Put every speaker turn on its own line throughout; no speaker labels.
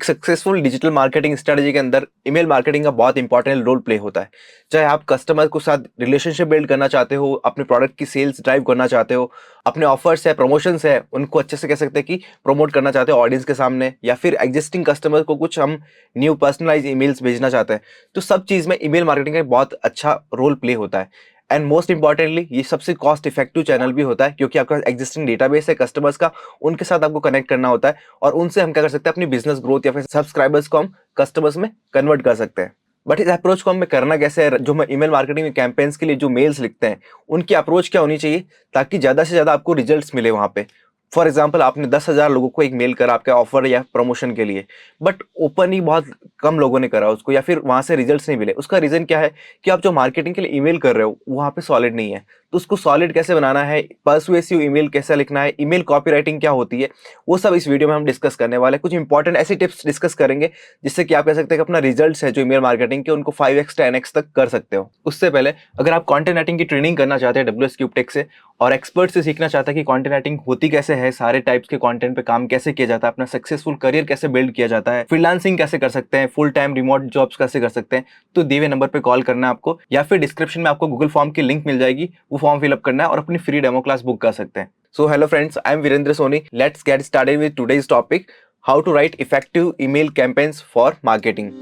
एक successful digital marketing strategy के अंदर ईमेल मार्केटिंग का बहुत इंपॉर्टेंट रोल प्ले होता है। चाहे आप कस्टमर के साथ रिलेशनशिप बिल्ड करना चाहते हो, अपने प्रोडक्ट की सेल्स ड्राइव करना चाहते हो, अपने ऑफर्स है, प्रमोशंस है, उनको अच्छे से कह सकते हैं कि प्रमोट करना चाहते हो ऑडियंस के सामने, या फिर एग्जिस्टिंग कस्टमर को कुछ हम न्यू पर्सनलाइज ईमेल्स भेजना चाहते हैं, तो सब चीज़ में ईमेल मार्केटिंग का बहुत अच्छा रोल प्ले होता है। एंड मोस्ट इंपॉर्टेंटली ये सबसे कॉस्ट इफेक्टिव चैनल भी होता है, क्योंकि आपका एग्जिस्टिंग डेटाबेस है कस्टमर्स का, उनके साथ आपको कनेक्ट करना होता है और उनसे हम क्या कर सकते हैं, अपनी बिजनेस ग्रोथ या फिर सब्सक्राइबर्स को हम कस्टमर्स में कन्वर्ट कर सकते हैं। बट इस अप्रोच को हमें करना कैसे है, जो हम ईमेल मार्केटिंग कैंपेन्स के लिए जो मेल्स लिखते हैं उनकी अप्रोच क्या होनी चाहिए ताकि ज़्यादा से ज़्यादा आपको रिजल्ट्स मिले वहाँ पे। फॉर एग्जाम्पल, आपने 10,000 लोगों को एक मेल करा आपके ऑफर या प्रमोशन के लिए, बट ओपन ही बहुत कम लोगों ने करा उसको, या फिर वहां से रिजल्ट्स नहीं मिले। उसका रीजन क्या है कि आप जो मार्केटिंग के लिए ईमेल कर रहे हो वहां पे सॉलिड नहीं है। तो उसको सॉलिड कैसे बनाना है, पर्सुएसिव ईमेल कैसे लिखना है, ईमेल कॉपीराइटिंग क्या होती है, वो सब इस वीडियो में हम डिस्कस करने वाले हैं। कुछ इंपॉर्टेंट ऐसी टिप्स डिस्कस करेंगे जिससे कि आप कह सकते हैं कि अपना रिजल्ट्स है जो ईमेल मार्केटिंग के, उनको 5x 10x तक कर सकते हो। उससे पहले अगर आप कंटेंट राइटिंग की ट्रेनिंग करना चाहते हैं WS क्यूब टेक से, और एक्सपर्ट से सीखना चाहता है कि कंटेंट राइटिंग होती कैसे है, सारे टाइप्स के कंटेंट पे काम कैसे किया जाता है, अपना सक्सेसफुल करियर कैसे बिल्ड किया जाता है, फ्रीलांसिंग कैसे कर सकते हैं, फुल टाइम रिमोट जॉब्स कैसे कर सकते हैं, तो दिए हुए नंबर पे कॉल करना है आपको, या फिर डिस्क्रिप्शन में आपको गूगल फॉर्म की लिंक मिल जाएगी, वो फॉर्म फिलअप करना है और अपनी फ्री डेमो क्लास बुक कर सकते हैं। So hello friends, I am Virendra Soni. Let's get started with today's topic, how to write effective email campaigns for marketing.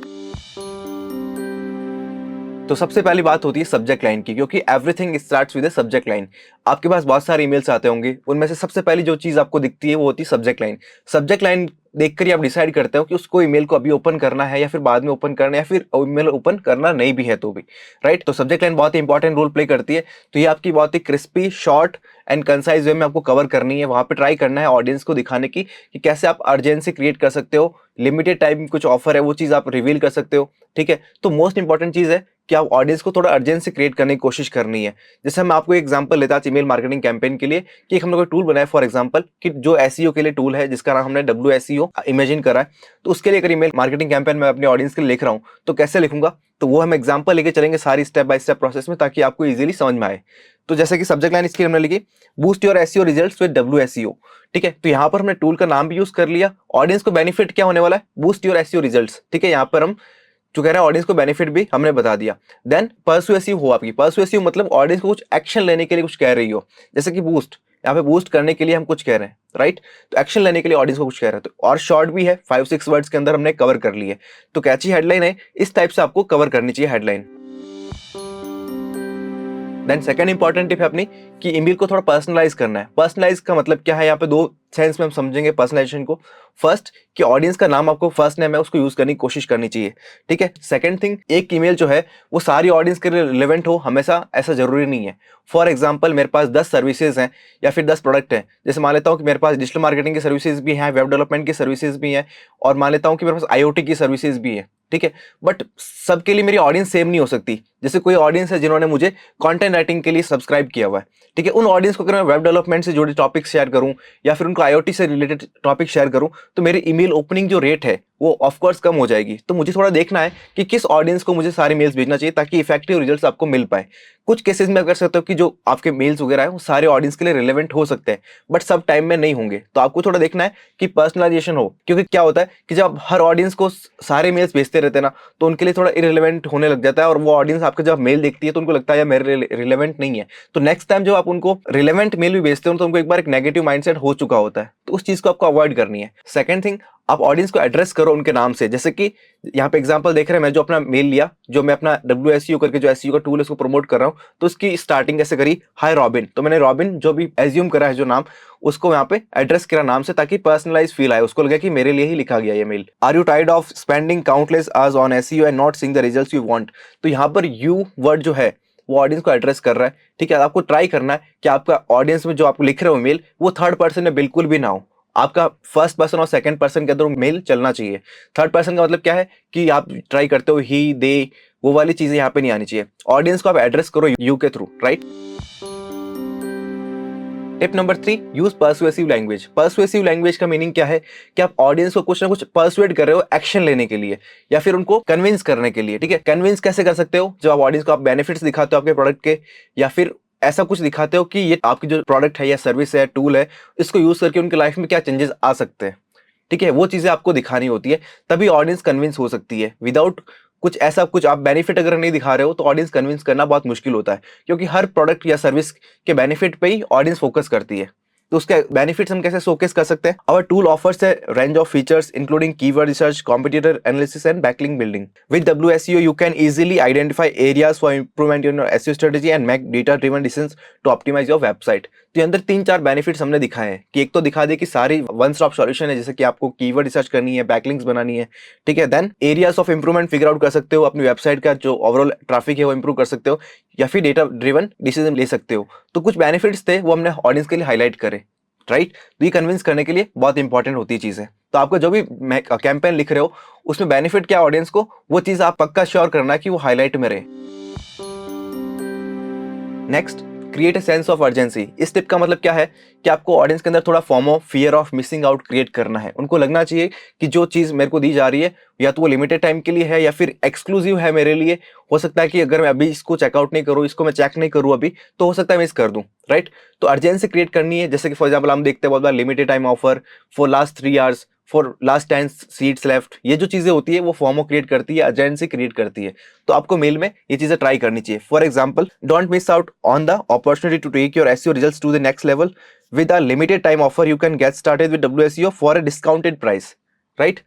तो सबसे पहली बात होती है सब्जेक्ट लाइन की, क्योंकि everything starts with a subject line. आपके पास बहुत सारे ईमेल्स आते होंगे, उनमें से सबसे पहली जो चीज आपको दिखती है वो होती है सब्जेक्ट लाइन। सब्जेक्ट लाइन देखकर ही आप डिसाइड करते हो कि उसको ईमेल को अभी ओपन करना है या फिर बाद में ओपन करना है, या फिर ईमेल ओपन करना नहीं भी है तो भी, राइट। तो सब्जेक्ट लाइन बहुत ही इंपॉर्टेंट रोल प्ले करती है। तो ये आपकी बहुत ही क्रिस्पी, शॉर्ट एंड कंसाइज वे में आपको कवर करनी है। वहां पे ट्राई करना है ऑडियंस को दिखाने की कि कैसे आप अर्जेंसी क्रिएट कर सकते हो, लिमिटेड टाइम कुछ ऑफर है वो चीज आप रिवील कर सकते हो, ठीक है। तो मोस्ट इंपॉर्टेंट चीज है कि आप ऑडियंस को थोड़ा अर्जेंसी क्रिएट करने की कोशिश करनी है। जैसे हम आपको एग्जांपल लेते हैं ईमेल मार्केटिंग कैंपेन के लिए, कि एक हम लोग टूल बनाया फॉर एग्जांपल, कि जो एसईओ के लिए टूल है जिसका नाम हमने WSEO इमेजिन करा है। तो उसके लिए अगर ईमेल मार्केटिंग कैंपेन में अपने ऑडियंस के लिए लिख रहा हूं तो कैसे लिखूंगा, तो वो हम एग्जांपल लेके चलेंगे सारी स्टेप बाय स्टेप प्रोसेस में, ताकि आपको इजीली समझ में आए। तो जैसे कि सब्जेक्ट लाइन इसकी हमने लिखी, boost your SEO results with WSEO, ठीक है। तो यहाँ पर हमने टूल का नाम भी यूज कर लिया। ऑडियंस को बेनिफिट क्या होने वाला है, बूस्ट योर एसईओ रिजल्ट्स, ठीक है। यहाँ पर हम जो कह रहे हैं ऑडियंस को बेनिफिट भी हमने बता दिया। देन पर्सुएसिव हो आपकी, पर्सुएसिव मतलब ऑडियंस को कुछ एक्शन लेने के लिए कुछ कह रही हो, जैसे कि बूस्ट, यहाँ पे बूस्ट करने के लिए हम कुछ कह रहे हैं, राइट। तो एक्शन लेने के लिए ऑडियंस को कुछ कह रहे हैं, तो और शॉर्ट भी है, 5-6 वर्ड्स के अंदर हमने कवर कर लिए। तो कैची हेडलाइन है, इस टाइप से आपको कवर करनी चाहिए headline. Then second important tip है अपनी, कि ईमेल को थोड़ा पर्सनलाइज करना है। पर्सनलाइज का मतलब क्या है, यहाँ पे दो सेंस में हम समझेंगे पर्सनलाइजेशन को। फर्स्ट, कि ऑडियंस का नाम आपको फर्स्ट नेम है उसको यूज करने की कोशिश करनी चाहिए, ठीक है। सेकंड थिंग, एक ईमेल जो है वो सारी ऑडियंस के लिए रिलेवेंट हो, हमेशा ऐसा जरूरी नहीं है। फॉर एग्जाम्पल, मेरे पास 10 सर्विसेज हैं या फिर 10 प्रोडक्ट हैं। जैसे मान लेता हूँ कि मेरे पास डिजिटल मार्केटिंग की सर्विसेज भी हैं, वेब डेवलपमेंट की सर्विसेज भी हैं, और मान लेता हूँ कि मेरे पास IoT की सर्विसेज भी है, ठीक है। बट सबके लिए मेरी ऑडियंस सेम नहीं हो सकती। जैसे कोई ऑडियंस है जिन्होंने मुझे कंटेंट राइटिंग के लिए सब्सक्राइब किया हुआ है, ठीक है। उन ऑडियंस को अगर मैं वेब डेवलपमेंट से जुड़े टॉपिक शेयर करूं या फिर उनको IoT से रिलेटेड टॉपिक शेयर करूं, तो मेरी ईमेल ओपनिंग जो रेट है वो ऑफकोर्स कम हो जाएगी। तो मुझे थोड़ा देखना है कि किस ऑडियंस को मुझे सारे मेल्स भेजना चाहिए ताकि इफेक्टिव रिजल्ट्स आपको मिल पाए। कुछ केसेस में कर सकते हो कि जो आपके मेल्स वगैरह है वो सारे ऑडियंस के लिए रिलेवेंट हो सकते हैं, बट सब टाइम में नहीं होंगे। तो आपको थोड़ा देखना है कि पर्सनलाइजेशन हो, क्योंकि क्या होता है कि जब आप हर ऑडियंस को सारे मेल्स भेजते रहते हैं ना, तो उनके लिए थोड़ा इरेलेवेंट होने लग जाता है, और वो ऑडियंस आपका जब मेल देखती है तो उनको लगता है यार मेरे रिलेवेंट नहीं है। तो नेक्स्ट टाइम जब आप उनको रिलेवेंट मेल भी भेजते हो तो उनको एक बार एक नेगेटिव माइंडसेट हो चुका होता है, तो उस चीज को आपको अवॉइड करनी है। सेकंड थिंग, आप ऑडियंस को एड्रेस करो उनके नाम से। जैसे कि यहाँ पे एग्जांपल देख रहे हैं, मैं जो अपना मेल लिया, जो मैं अपना WSEO करके जो SEO का टूल है उसको प्रमोट कर रहा हूँ, तो उसकी स्टार्टिंग कैसे करी, हाय रॉबिन। तो मैंने रॉबिन जो भी एज्यूम करा है जो नाम, उसको यहाँ पे एड्रेस करा नाम से, ताकि पर्सनलाइज फील आए, उसको लगे कि मेरे लिए ही लिखा गया ये mail. Are you tired of spending countless hours on SEO and not seeing the results you want. तो यहाँ पर यू वर्ड जो है वो ऑडियंस को एड्रेस कर रहा है, ठीक है। आपको ट्राई करना है कि आपका ऑडियंस में जो आप लिख रहे हो मेल वो थर्ड पर्सन में बिल्कुल भी ना हो। आपका फर्स्ट पर्सन और सेकंड पर्सन के अंदर मेल चलना चाहिए। थर्ड पर्सन का मतलब क्या है कि आप ट्राई करते हो ही, दे, वो वाली चीजें यहाँ पे नहीं आनी चाहिए। ऑडियंस को आप एड्रेस करो यू के through, right. Tip number 3, use persuasive language. Persuasive language का मीनिंग क्या है कि आप ऑडियंस को कुछ ना कुछ पर्सुएड कर रहे हो एक्शन लेने के लिए, या फिर उनको कन्विंस करने के लिए, ठीक है। कन्विंस कैसे कर सकते हो, जब आप ऑडियंस को आप बेनिफिट्स दिखाते हो आपके प्रोडक्ट के, या फिर ऐसा कुछ दिखाते हो कि ये आपकी जो प्रोडक्ट है या सर्विस है, टूल है, इसको यूज करके उनकी लाइफ में क्या चेंजेस आ सकते हैं, ठीक है, वो चीजें आपको दिखानी होती है, तभी ऑडियंस कन्विंस हो सकती है। विदाउट कुछ ऐसा कुछ आप बेनिफिट अगर नहीं दिखा रहे हो तो ऑडियंस कन्विंस करना बहुत मुश्किल होता है, क्योंकि हर प्रोडक्ट या सर्विस के बेनिफिट पे ही ऑडियंस फोकस करती है। तो उसके बेनिफिट्स हम कैसे शोकेस कर सकते हैं? Our tool offers a range of features including keyword research, competitor analysis and backlink building. With WSEO you can easily identify areas for improvement in your SEO strategy and make data driven decisions to optimize your website। तो ये अंदर 3-4 benefits हमने दिखाए हैं कि एक तो दिखा दे कि सारी वन स्टॉप सॉल्यूशन है, जैसे कि आपको कीवर्ड रिसर्च करनी है, बैकलिंक्स बनानी है, ठीक है। Then areas of improvement figure out कर सकते हो, अपनी वेबसाइट का जो ओवरऑल ट्रैफिक है वो इंप्रूव कर सकते हो, या फिर डेटा ड्रिवन डिसीजन ले सकते हो। तो कुछ बेनिफिट्स थे वो हमने ऑडियंस के लिए हाईलाइट करे, राइट। तो ये कन्विंस करने के लिए बहुत इंपॉर्टेंट होती है चीजें। तो आपको जो भी कैंपेन लिख रहे हो उसमें बेनिफिट क्या ऑडियंस को, वो चीज आप पक्का श्योर करना कि वो हाईलाइट में रहे। Next, create a sense of urgency. इस टिप का मतलब क्या है कि आपको ऑडियंस के अंदर थोड़ा FOMO, fear of missing out create करना है। उनको लगना चाहिए कि जो चीज मेरे को दी जा रही है या तो वो लिमिटेड टाइम के लिए है या फिर एक्सक्लूसिव है मेरे लिए। हो सकता है कि अगर मैं अभी इसको चेकआउट नहीं करूँ, इसको मैं चेक नहीं करूँ अभी, तो हो सकता है मिस कर दूं, राइट। तो अर्जेंसी क्रिएट करनी है, जैसे कि फॉर एग्जाम्पल हम देखते हैं बहुत बार limited time offer for last 3 hours, for last 10 seats left. ये जो चीजें होती है वो फॉर्मो क्रिएट करती है, अर्जेंसी क्रिएट करती है। तो आपको मेल में ये चीजें ट्राई करनी चाहिए। For example, don't miss out on the opportunity to take your SEO results to the next level with a limited time offer. You can get started with WSEO for a discounted price, right.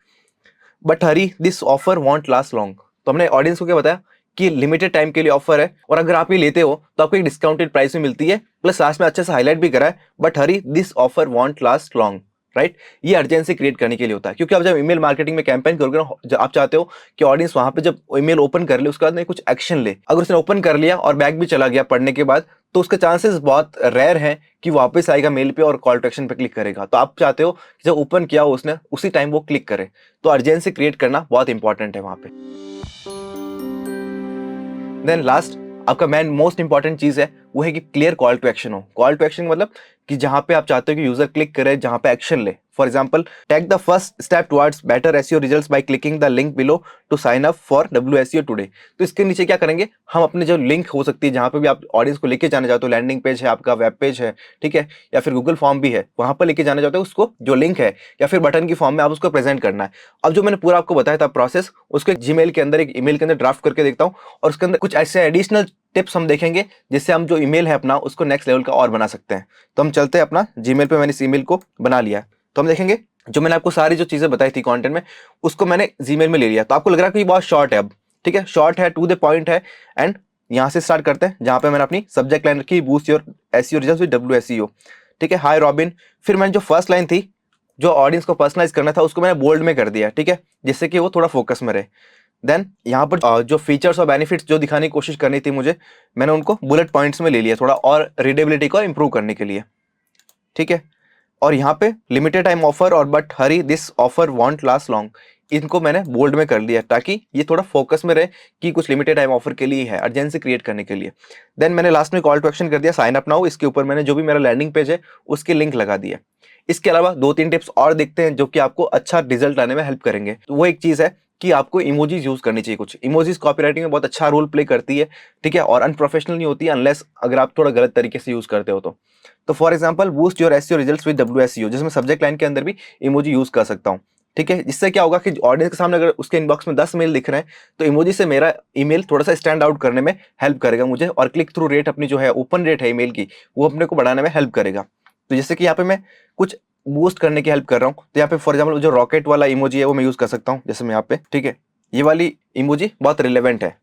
But Hari, this offer won't last long. तो हमने audience को क्या बताया कि limited time के लिए offer है, और अगर आप ये लेते हो तो आपको एक डिस्काउंटेड प्राइस में मिलती है, प्लस लास्ट में अच्छे से हाईलाइट भी करा है, but Hari, this offer won't last long, right. ये अर्जेंसी क्रिएट करने के लिए होता है, क्योंकि आप जब ईमेल मार्केटिंग में कैंपेन करोगे ना, जब आप चाहते हो कि ऑडियंस वहां पे जब ईमेल ओपन कर ले उसके बाद में कुछ एक्शन ले। अगर उसने ओपन कर लिया और बैक भी चला गया पढ़ने के बाद, तो उसके चांसेस बहुत रेयर हैं कि वापस आएगा मेल पे और कॉल टू एक्शन पे क्लिक करेगा। तो आप चाहते हो कि जब ओपन किया उसने उसी टाइम वो क्लिक करे। तो अर्जेंसी क्रिएट करना बहुत इंपॉर्टेंट है वहां पे। देन लास्ट, आपका मेन मोस्ट इंपॉर्टेंट चीज है वो है कि क्लियर कॉल टू एक्शन हो। कॉल टू एक्शन मतलब कि जहां पे आप चाहते हो कि यूजर क्लिक करे, जहां पे एक्शन ले। For example, take the first step towards better SEO results by clicking the link below to sign up for WSEO today. तो इसके नीचे क्या करेंगे हम, अपने जो लिंक हो सकती है जहां पे भी आप ऑडियंस को लेके जाना चाहते हो, लैंडिंग पेज है आपका, वेब पेज है, ठीक है, या फिर गूगल फॉर्म भी है, वहां पर लेके जाना चाहते हो उसको, जो लिंक है या फिर बटन की फॉर्म में आप उसको प्रेजेंट करना है। अब जो मैंने पूरा आपको बताया था प्रोसेस, उसको एक जीमेल के अंदर, एक ईमेल के अंदर ड्राफ्ट करके देखता हूँ, और उसके अंदर कुछ ऐसे एडिशनल टिप्स हम देखेंगे जिससे हम जो ईमेल है अपना उसको नेक्स्ट लेवल का और बना सकते हैं। तो हम चलते हैं अपना जीमेल पे, मैंने इस ईमेल को बना लिया है। तो हम देखेंगे जो मैंने आपको सारी जो चीजें बताई थी कंटेंट में, उसको मैंने जीमेल में ले लिया। तो आपको लग रहा है कि बहुत शॉर्ट है अब, ठीक है, शॉर्ट है, टू द पॉइंट है। एंड यहां से स्टार्ट करते हैं जहां पे मैंने अपनी सब्जेक्ट लाइन रखी, boost your SEO results with WSEO, ठीक है, हाय रॉबिन। फिर मैंने जो फर्स्ट लाइन थी जो ऑडियंस को पर्सनलाइज करना था उसको मैंने बोल्ड में कर दिया, ठीक है, जिससे कि वो थोड़ा फोकस में रहे। देन यहाँ पर जो फीचर्स और बेनिफिट्स जो दिखाने की कोशिश करनी थी मुझे, मैंने उनको बुलेट पॉइंट्स में ले लिया, थोड़ा और रीडेबिलिटी को इंप्रूव करने के लिए, ठीक है। और यहाँ पे लिमिटेड टाइम ऑफर और but Hari, this offer won't last long, इनको मैंने बोल्ड में कर लिया ताकि ये थोड़ा फोकस में रहे कि कुछ लिमिटेड टाइम ऑफर के लिए है, अर्जेंसी क्रिएट करने के लिए। देन मैंने लास्ट में कॉल टू एक्शन कर दिया, साइन अप नाउ। इसके ऊपर मैंने जो भी मेरा लैंडिंग पेज है उसके लिंक लगा दिया। इसके अलावा 2-3 टिप्स और देखते हैं जो कि आपको अच्छा रिजल्ट लाने में हेल्प करेंगे। तो वो एक चीज है कि आपको इमोजीज यूज करनी चाहिए। कुछ इमोजीज कॉपीराइटिंग में बहुत अच्छा रोल प्ले करती है, ठीक है, और अनप्रोफेशनल नहीं होती है अनलेस अगर आप थोड़ा गलत तरीके से यूज करते हो तो for example, boost your SEO results with WSEO, जिसमें सब्जेक्ट लाइन के अंदर भी इमोजी यूज कर सकता हूं, ठीक है। जिससे क्या होगा कि ऑडियंस के सामने अगर उसके इनबॉक्स में 10 मेल दिख रहे हैं तो इमोजी से मेरा ईमेल थोड़ा सा स्टैंड आउट करने में हेल्प करेगा मुझे, और क्लिक थ्रू रेट अपनी जो है, ओपन रेट है ईमेल की, वो अपने को बढ़ाने में हेल्प करेगा। तो जैसे कि यहाँ पे मैं कुछ बूस्ट करने की हेल्प कर रहा हूँ, तो यहाँ पे फॉर एग्जाम्पल जो रॉकेट वाला इमोजी है वो मैं यूज कर सकता हूँ, जैसे मैं यहाँ पे, ठीक है, ये वाली इमोजी बहुत रिलेवेंट है।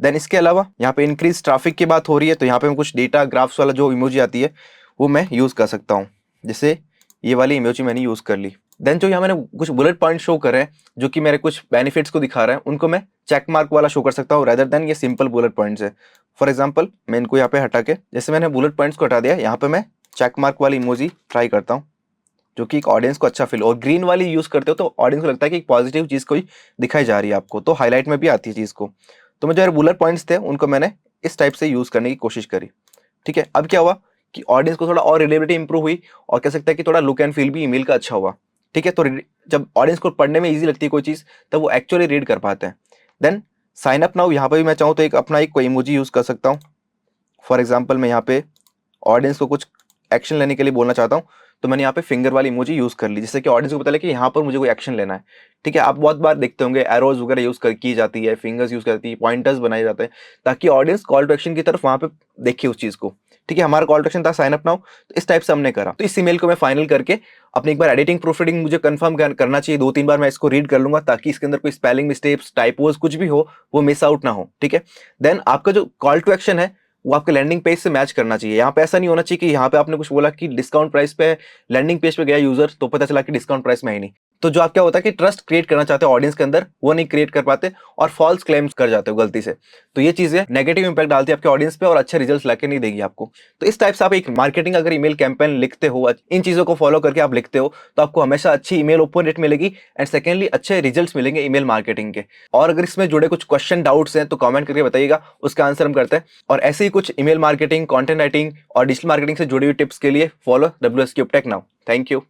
देन इसके अलावा यहाँ पे इंक्रीज ट्रैफिक की बात हो रही है, तो यहाँ पे मैं कुछ डेटा ग्राफ्स वाला जो इमोजी आती है वो मैं यूज कर सकता हूँ, जैसे ये वाली इमोजी मैंने यूज कर ली। देन जो यहाँ मैंने कुछ बुलेट पॉइंट शो करे हैं जो कि मेरे कुछ बेनिफिट्स को दिखा रहे हैं, उनको मैं चेक मार्क वाला शो कर सकता हूँ रेदर देन ये सिंपल बुलेट पॉइंट्स है। फॉर एग्जाम्पल, मैं इनको यहाँ पे हटा के, जैसे मैंने बुलेट पॉइंट्स को हटा दिया, यहाँ पे मैं चेक मार्क वाली इमोजी ट्राई करता हूँ जो कि एक ऑडियंस को अच्छा फील, और ग्रीन वाली यूज करते हो तो ऑडियंस को लगता है कि एक पॉजिटिव चीज कोई दिखाई जा रही है आपको, तो हाईलाइट में भी आती है चीज को। तो मुझे जो बुलेट पॉइंट्स थे उनको मैंने इस टाइप से यूज करने की कोशिश करी, ठीक है। अब क्या हुआ कि ऑडियंस को थोड़ा और रिलेबिलिटी इंप्रूव हुई, और कह सकते हैं कि थोड़ा लुक एंड फील भी ईमेल का अच्छा हुआ, ठीक है। तो जब ऑडियंस को पढ़ने में ईजी लगती है कोई चीज, तब वो एक्चुअली रीड कर पाते हैं। देन साइन अप नाउ, यहाँ पे भी मैं चाहूँ तो एक अपना एक कोई इमोजी यूज कर सकता हूँ। फॉर एग्जाम्पल, मैं यहाँ पे ऑडियंस को कुछ एक्शन लेने के लिए बोलना चाहता हूँ, तो मैंने यहाँ पे फिंगर वाली इमोजी यूज कर ली, जिससे कि ऑडियंस को पता लगे कि यहाँ पर मुझे कोई एक्शन लेना है। ठीक है, आप बहुत बार देखते होंगे एरोज वगैरह यूज की जाती है, फिंगर्स यूज करती है, पॉइंटर्स बनाए जाते हैं, ताकि ऑडियंस कॉल टू एक्शन की तरफ वहां पे देखे उस चीज को। ठीक है, हमारा कॉल टू एक्शन था साइन अप नाउ, तो इस टाइप से हमने करा। तो इस ईमेल को मैं फाइनल करके अपनी एक बार एडिटिंग प्रूफ रीडिंग मुझे कंफर्म करना चाहिए, 2-3 बार मैं इसको रीड कर लूंगा, ताकि इसके अंदर कोई स्पेलिंग मिस्टेक्स, टाइपोज कुछ भी हो वो मिस आउट ना हो। ठीक है, देन आपका जो कॉल टू एक्शन है वो आपके लैंडिंग पेज से मैच करना चाहिए। यहाँ पे ऐसा नहीं होना चाहिए कि यहाँ पे आपने कुछ बोला कि डिस्काउंट प्राइस पे, लैंडिंग पेज पे गया यूजर तो पता चला कि डिस्काउंट प्राइस में ही नहीं। तो जो आप क्या होता है कि ट्रस्ट क्रिएट करना चाहते हो ऑडियंस के अंदर, वो नहीं क्रिएट कर पाते और फॉल्स क्लेम्स कर जाते हो गलती से। तो ये चीजें नेगेटिव इंपैक्ट डालती है आपके ऑडियंस पे और अच्छे रिजल्ट्स लाके नहीं देगी आपको। तो इस टाइप से आप एक मार्केटिंग अगर ईमेल कैंपेन लिखते हो, इन चीजों को फॉलो करके आप लिखते हो, तो आपको हमेशा अच्छी ईमेल ओपन रेट मिलेगी एंड सेकेंडली अच्छे रिजल्ट्स मिलेंगे ईमेल मार्केटिंग के। और अगर इसमें जुड़े कुछ क्वेश्चन डाउट्स हैं तो कमेंट करके बताइएगा, उसका आंसर हम करते हैं। और ऐसे ही कुछ ईमेल मार्केटिंग, कंटेंट राइटिंग और डिजिटल मार्केटिंग से जुड़ी हुई टिप्स के लिए follow WS Cube Tech now. Thank you.